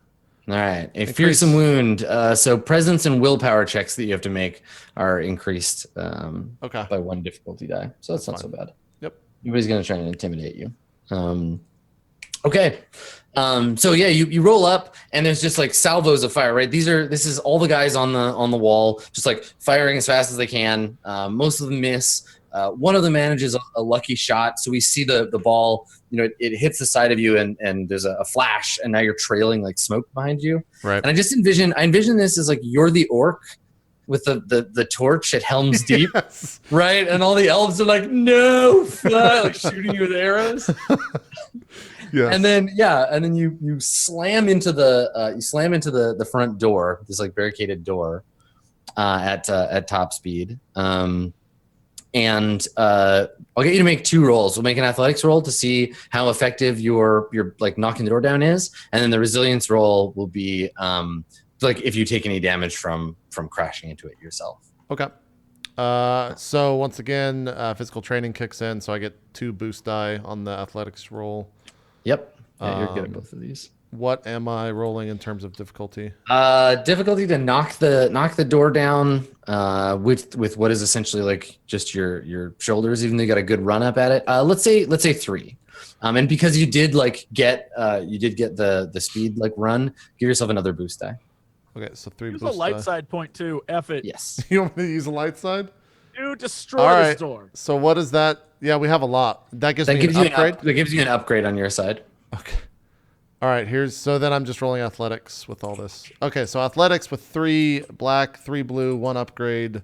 All right, a fearsome wound. So presence and willpower checks that you have to make are increased Okay. by 1 difficulty die. So that's not Fine. so bad. Yep. Nobody's gonna try and intimidate you. Okay. So yeah, you roll up and there's just like salvos of fire, right? This is all the guys on the wall, just like firing as fast as they can. Most of them miss. One of them manages a lucky shot. So we see the ball, it hits the side of you and there's a flash and now you're trailing like smoke behind you. Right. And I envision this as like you're the orc with the torch at Helm's Deep, Yes. right? And all the elves are like, no, fly, like shooting you with arrows. Yes. And then you slam into the front door, this like barricaded door, at top speed. And I'll get you to make 2 rolls. We'll make an athletics roll to see how effective your like knocking the door down is, and then the resilience roll will be like if you take any damage from crashing into it yourself. Okay. So once again, physical training kicks in, so I get 2 boost die on the athletics roll. Yep. Yeah, you're good at both of these. What am I rolling in terms of difficulty? Difficulty to knock the door down with what is essentially like just your shoulders, even though you got a good run up at it. Let's say 3. And because you did get the speed like run, give yourself another boost die. Okay, so 3 Use a boost light die. side point too. F it. Yes. You want me to use a light side? to destroy All this right. door. So what is that? Yeah, we have a lot. That gives me an upgrade. That gives you an upgrade on your side. Okay. All right. So then I'm just rolling athletics with all this. Okay. So athletics with 3 black, 3 blue, 1 upgrade.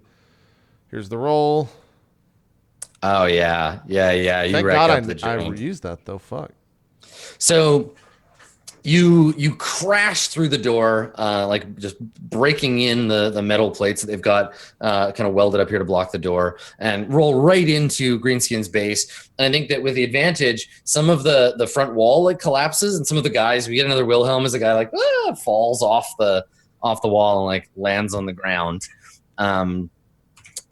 Here's the roll. Oh yeah. You Thank rack God up the I drink. used that though. Fuck. So you crash through the door, like just breaking in the metal plates that they've got kind of welded up here to block the door, and roll right into Greenskin's base. And I think that with the advantage, some of the front wall like collapses, and some of the guys, we get another Wilhelm as a guy like falls off the wall and like lands on the ground.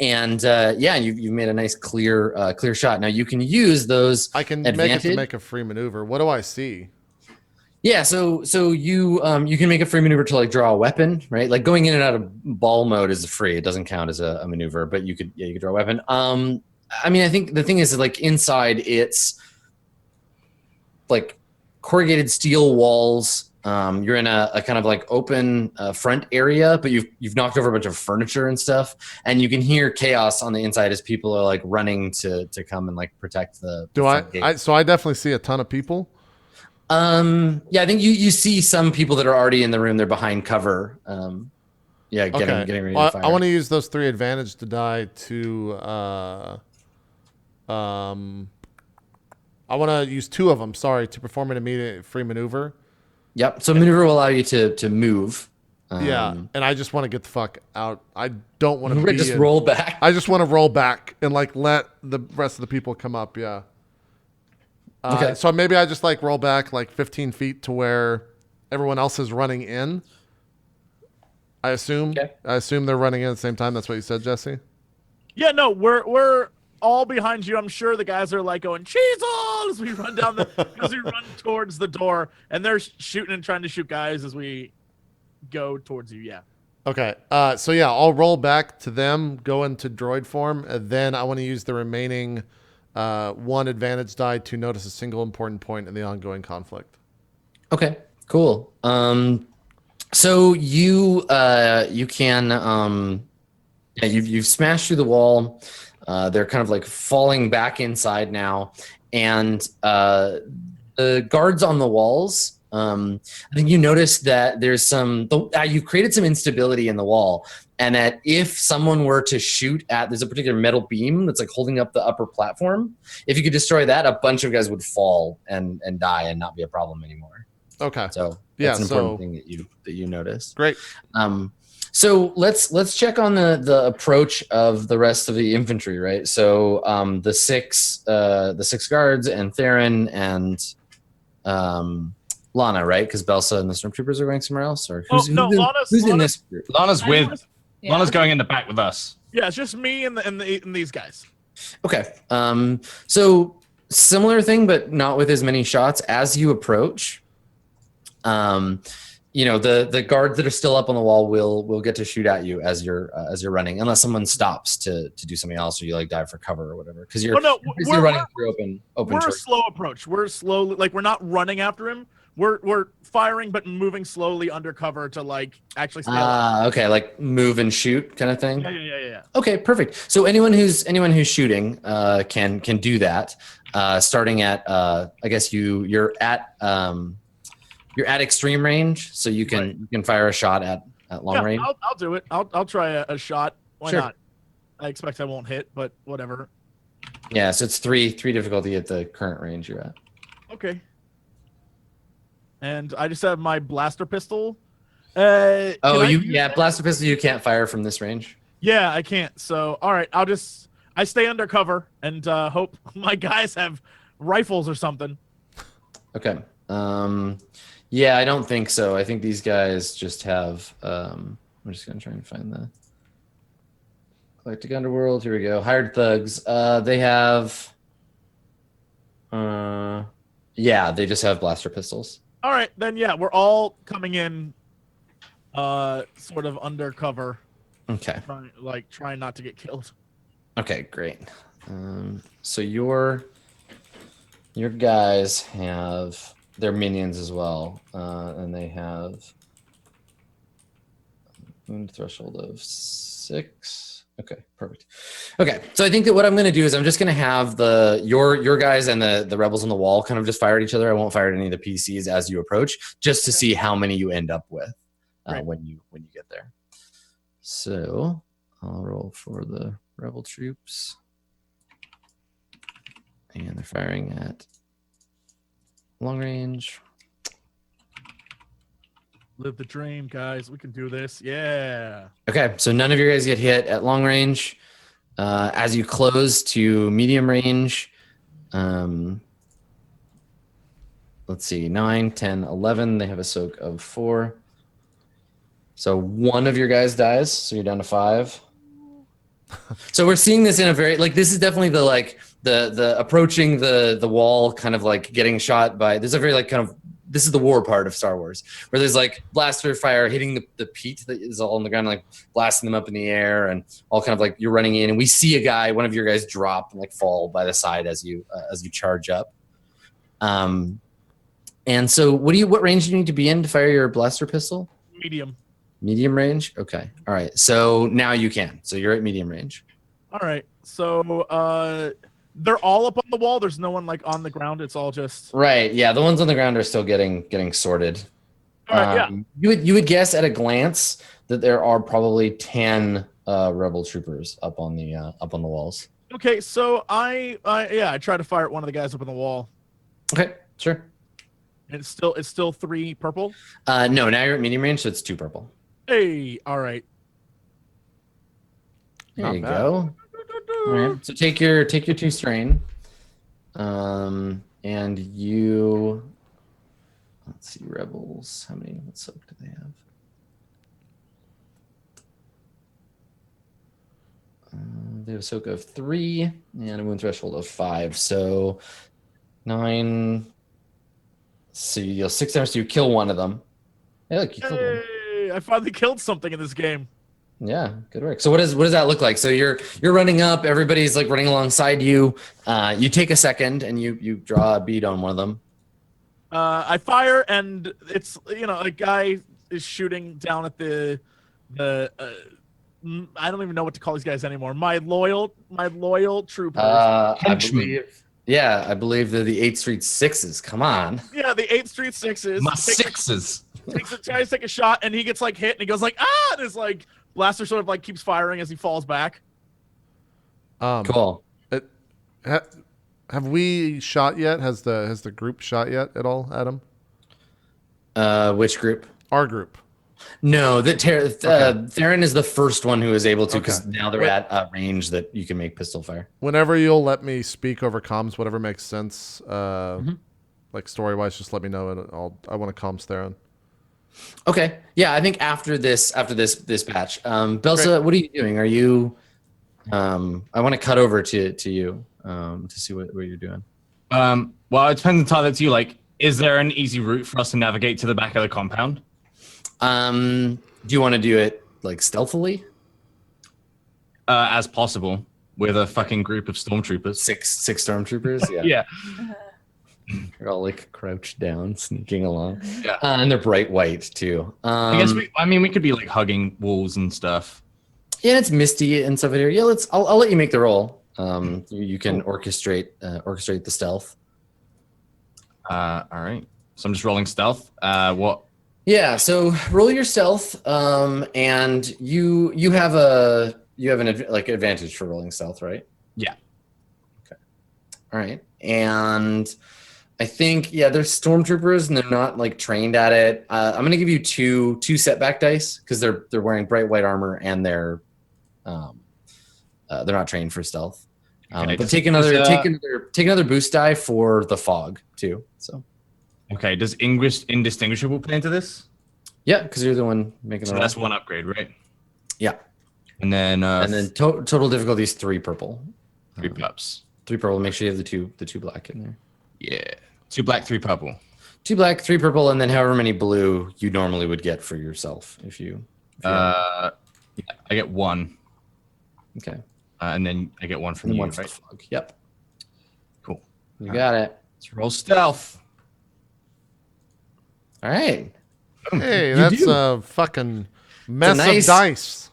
You've made a nice clear shot. Now you can use those. I can advantage. make a free maneuver. What do I see? Yeah, so you can make a free maneuver to like draw a weapon, right? Like going in and out of ball mode is free; it doesn't count as a maneuver. But you could draw a weapon. I mean, I think the thing is like inside it's like corrugated steel walls. You're in a kind of like open front area, but you've knocked over a bunch of furniture and stuff, and you can hear chaos on the inside as people are like running to come and like protect the. Front gate. So I definitely see a ton of people. I think you see some people that are already in the room. They're behind cover. Getting ready to fire. I want to use those 3 advantage to die to. I want to use 2 of them. Sorry, to perform an immediate free maneuver. Yep. So maneuver will allow you to move. And I just want to get the fuck out. I don't want to just roll back. I just want to roll back and like let the rest of the people come up. Yeah. Okay. So maybe I just like roll back like 15 feet to where everyone else is running in. I assume. Okay. I assume they're running in at the same time. That's what you said, Jesse. Yeah, no, we're all behind you. I'm sure the guys are like going Cheezle as we run down as we run towards the door, and they're shooting and trying to shoot guys as we go towards you. Yeah. Okay. So yeah, I'll roll back to them, go into droid form, and then I want to use the remaining 1 advantage die to notice a single important point in the ongoing conflict. Okay. Cool. So you can you've smashed through the wall. They're kind of like falling back inside now, and the guards on the walls. I think you noticed that there's you created some instability in the wall, and that if someone were to shoot at, there's a particular metal beam that's like holding up the upper platform. If you could destroy that, a bunch of guys would fall and die and not be a problem anymore. Okay. So that's an important thing that you noticed. Great. So let's check on the approach of the rest of the infantry, right? So the six guards and Theron and Lana, right? Because Belsa and the stormtroopers are going somewhere else, or who's in this group? Lana's Yeah. Lana's going in the back with us. Yeah, it's just me and these guys. Okay. So similar thing, but not with as many shots as you approach. The guards that are still up on the wall will get to shoot at you as you're running, unless someone stops to do something else, or you like dive for cover or whatever. Because you're running through open. We're a slow approach. We're slowly, like we're not running after him. We're firing, but moving slowly undercover to like actually stay alive. Okay, like move and shoot kind of thing. Yeah. Okay, perfect. So anyone who's shooting can do that. Starting at I guess you're at extreme range, so you can fire a shot at long range. I'll do it. I'll try a shot. Why Sure. not? I expect I won't hit, but whatever. Yeah, so it's three difficulty at the current range you're at. Okay. And I just have my blaster pistol. Blaster pistol you can't fire from this range. Yeah, I can't. So all right, I stay undercover and hope my guys have rifles or something. Okay. Yeah, I don't think so. I think these guys just have. I'm just gonna try and find the Galactic Underworld. Here we go. Hired thugs. They have. They just have blaster pistols. All right, then yeah, we're all coming in, sort of undercover. Okay. Trying not to get killed. Okay, great. So your guys have their minions as well, and they have wound threshold of 6. Okay, perfect. Okay, so I think that what I'm going to do is I'm just going to have your guys and the rebels on the wall kind of just fire at each other. I won't fire at any of the PCs as you approach, just to see how many you end up with when you get there. So I'll roll for the rebel troops, and they're firing at long range. Live the dream, guys. We can do this. Yeah. Okay, so none of you guys get hit at long range. As you close to medium range, let's see, 9, 10, 11. They have a soak of 4. So one of your guys dies, so you're down to 5. So we're seeing this in a very, like, this is definitely the approaching the wall, kind of like getting shot by, there's a very like kind of, this is the war part of Star Wars, where there's like blaster fire hitting the peat that is all on the ground, like blasting them up in the air, and all kind of like you're running in, and we see a guy, one of your guys drop and like fall by the side as you charge up. And so what range do you need to be in to fire your blaster pistol? Medium range? Okay. All right. So now you can. So you're at medium range. All right. So they're all up on the wall. There's no one like on the ground. It's all just right. Yeah, the ones on the ground are still getting sorted. All right, yeah. You would guess at a glance that there are probably 10 rebel troopers up on the walls. Okay. So I try to fire at one of the guys up on the wall. Okay. Sure. And it's still 3 purple. No, now you're at medium range, so it's 2 purple. Hey. All right. There you go. All right. So take your 2 strain, and you. Let's see, rebels. What soak do they have? They have a soak of 3 and a wound threshold of 5. So 9. So you deal 6 damage. So you kill one of them. Hey, look, you killed one. I finally killed something in this game. Yeah, good work. So what does that look like? So you're running up, everybody's like running alongside you. You take a second and you draw a bead on one of them. I fire, and it's a guy is shooting down at the I don't even know what to call these guys anymore. My loyal troopers. I believe they're the 8th Street 6s. Come on. Yeah, the 8th Street 6s. My 6s. Tries to take a shot, and he gets like hit, and he goes like ah, and his like blaster sort of like keeps firing as he falls back. Cool. Have we shot yet? Has the group shot yet at all, Adam? Which group? Our group. No, Theron is the first one who is able to, because now they're at a range that you can make pistol fire. Whenever you'll let me speak over comms, whatever makes sense, like story-wise, just let me know, and I want to comms Theron. Okay. Yeah, I think after this patch, Belsa, great. What are you doing? Are you? I want to cut over to you to see what you're doing. Well, it depends entirely to you. Like, is there an easy route for us to navigate to the back of the compound? Do you want to do it like stealthily? As possible, with a fucking group of stormtroopers. Six stormtroopers. Yeah. Yeah. They're all like crouched down, sneaking along. Yeah. And they're bright white too. I guess we could be like hugging walls and stuff. Yeah, it's misty and stuff in here. Yeah, I'll let you make the roll. You can orchestrate the stealth. All right. So I'm just rolling stealth. What? Yeah. So roll your stealth. And you have an advantage for rolling stealth, right? Yeah. Okay. All right. And I think there's stormtroopers and they're not like trained at it. I'm gonna give you two setback dice because they're wearing bright white armor and they're not trained for stealth. But take another boost die for the fog too. So okay, does English indistinguishable play into this? Yeah, because you're the one making the roll. That's one upgrade, right? Yeah. And then total difficulty is 3 purple. 3 pups. 3 purple. Make sure you have the two black in there. Yeah. 2 black, 3 purple. 2 black, 3 purple, and then however many blue you normally would get for yourself if you. I get 1. Okay. And then I get 1 from you, right? Fog. Yep. Cool. You got it. Let's roll stealth. All right. Hey, that's fucking Mess nice- of dice.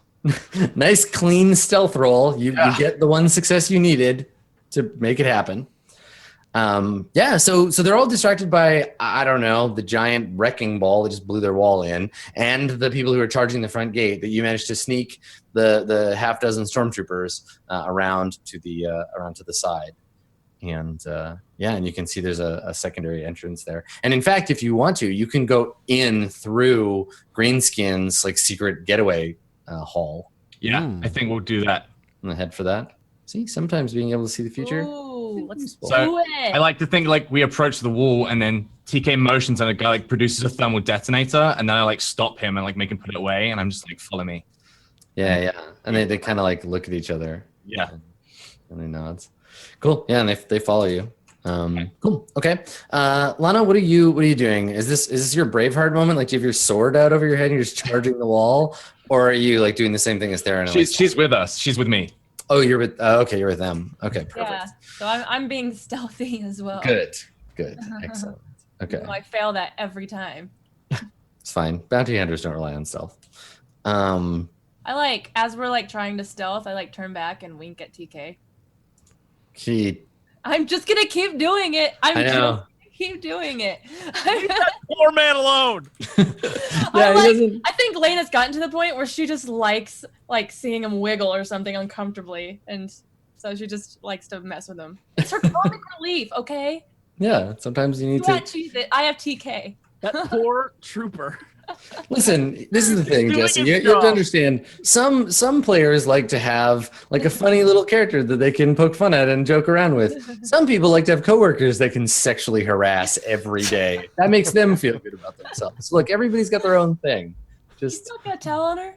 Nice clean stealth roll. You get the one success you needed to make it happen. So they're all distracted by, I don't know, the giant wrecking ball that just blew their wall in, and the people who are charging the front gate that you managed to sneak the half dozen stormtroopers around to the side. And and you can see there's a secondary entrance there. And in fact, if you want to, you can go in through Greenskin's like secret getaway hall. Yeah, I think we'll do that. I'm gonna head for that. See, sometimes being able to see the future. Ooh, let's Useful. So, do it. I like to think like we approach the wall and then TK motions and a guy like produces a thermal detonator and then I like stop him and like make him put it away and I'm just like, follow me. Yeah. And they kind of like look at each other. Yeah. And they nods. Cool. Yeah, and they follow you. Cool. Okay. Lana, what are you doing? Is this your Braveheart moment? Like, do you have your sword out over your head and you're just charging the wall, or are you like doing the same thing as Theron? She's with us. She's with me. Oh, you're with. Okay, you're with them. Okay, perfect. Yeah. So I'm being stealthy as well. Good. Excellent. Okay, So I fail that every time. it's fine. Bounty hunters don't rely on stealth. I like, as we're like trying to stealth, I like turn back and wink at TK. I'm just gonna keep doing it. I know. Just gonna keep doing it. Leave that poor man alone. I think Lena's gotten to the point where she just likes like seeing him wiggle or something uncomfortably, and so she just likes to mess with him. It's her comic relief, okay? Yeah, sometimes you need You can't to choose it. I have TK. That poor trooper. listen. This is the thing, Doing Jesse. his You have job. to understand. Some players like to have like a funny little character that they can poke fun at and joke around with. Some people like to have coworkers they can sexually harass every day. That makes them feel good about themselves. Look, everybody's got their own thing. You Just still gonna tell on her?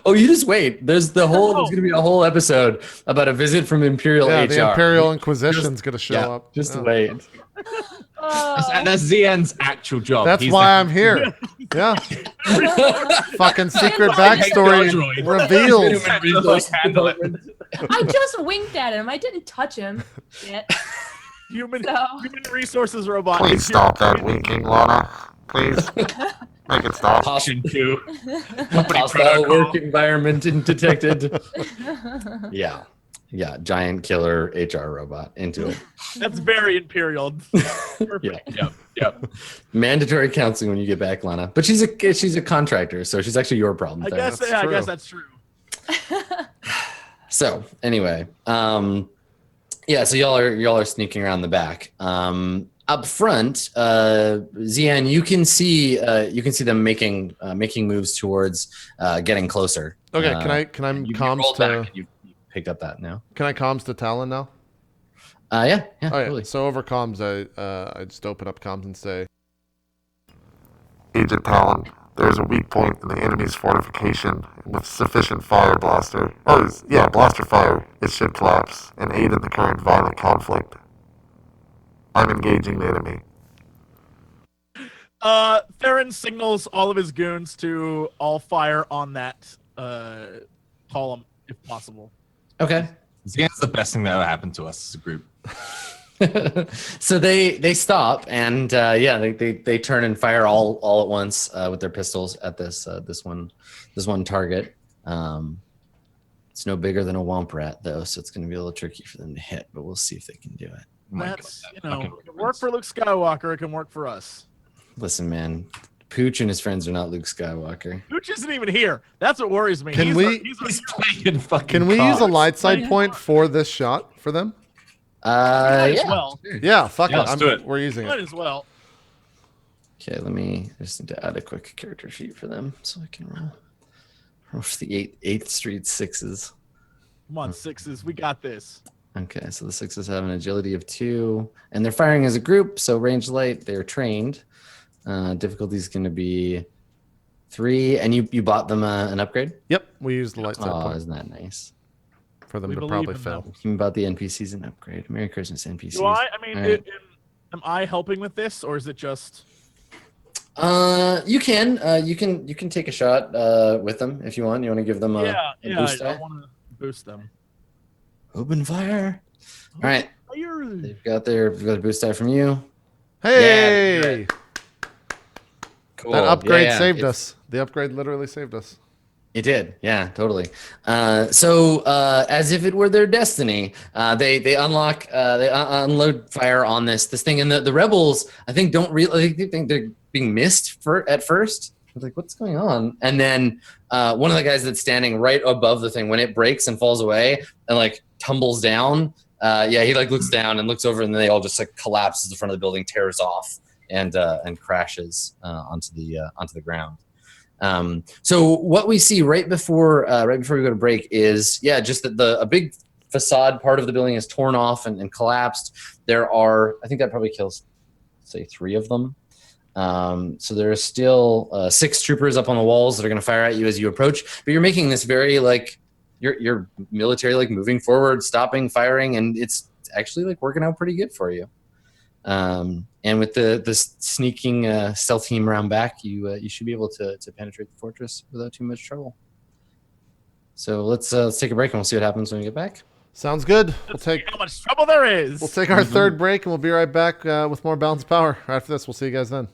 oh, you just wait. There's going to be a whole episode about a visit from Imperial Yeah, HR. the Imperial Inquisition's gonna show Yeah, up. just Yeah. wait. That's ZN's actual job. That's He's why the- I'm here. Yeah. Fucking secret why- backstory Droid. revealed. I just winked at him. I didn't touch him yet. Human So resources robot. Please is stop that winking, Lana. Please. Make it stop. Option 2. Hostile work environment detected. Yeah, giant killer HR robot into it. That's very Imperial. Perfect. Yep. Mandatory counseling when you get back, Lana. But she's a contractor, so she's actually your problem. I guess That's I true. guess that's true. So anyway, so y'all are sneaking around the back. Up front, Zian, you can see them making moves towards getting closer. Okay, can I you comms rolled to back and you picked up that now. can I comms to Talon now? Yeah, All right. totally. So over comms, I just open up comms and say, Agent Talon, there's a weak point in the enemy's fortification. With sufficient blaster fire, it should collapse and aid in the current violent conflict. I'm engaging the enemy. Theron signals all of his goons to all fire on that column if possible. Okay. ZN's the best thing that ever happened to us as a group. So they stop and they turn and fire all at once with their pistols at this one target. It's no bigger than a womp rat though, so it's going to be a little tricky for them to hit, but we'll see if they can do it. Oh my That's God, that it can fucking work for Luke Skywalker. It can work for us. Listen, man, Pooch and his friends are not Luke Skywalker. Pooch isn't even here. That's what worries me. Can He's we- He's playing fucking can we use a cards. light side point for this shot for them? might as Yeah. well. Yeah, fuck Yeah, it. let's do it. We're using Might it. as well. Okay, I just need to add a quick character sheet for them so I can roll for the 8th Street 6s. Come on, sixes. We got this. Okay, so the 6s have an agility of 2, and they're firing as a group, so range light, they're trained. Difficulty is going to be 3, and you bought them an upgrade? Yep, we used the light side Oh, point isn't that nice? for them We to believe probably in fail. them. You bought the NPCs an upgrade. Merry Christmas, NPCs. Do I? I mean, All right. am I helping with this, or is it just? You can take a shot with them if you want. You want to give them a boost I die? want to boost them. Open fire. All right, Fire. they've got a boost die from you. Hey, Cool. That upgrade Yeah, saved us. The upgrade literally saved us. It did, yeah, totally. So, as if it were their destiny, they unlock, unload fire on this thing, and the rebels, I think, don't really think they're being missed at first. I was like, what's going on? And then one of the guys that's standing right above the thing, when it breaks and falls away and like tumbles down, he like looks down and looks over, and then they all just like collapse as the front of the building tears off and crashes onto the ground. So what we see right before we go to break is just that a big facade part of the building is torn off and collapsed. There are, I think that probably kills, say, 3 of them. So there are still 6 troopers up on the walls that are going to fire at you as you approach. But you're making this very like you're military, like moving forward, stopping, firing, and it's actually like working out pretty good for you. And with the sneaking stealth team around back, you should be able to penetrate the fortress without too much trouble. So let's take a break and we'll see what happens when we get back. Sounds good. Let's see how much trouble there is. We'll take our third break and we'll be right back with more Balanced Power. After this, we'll see you guys then.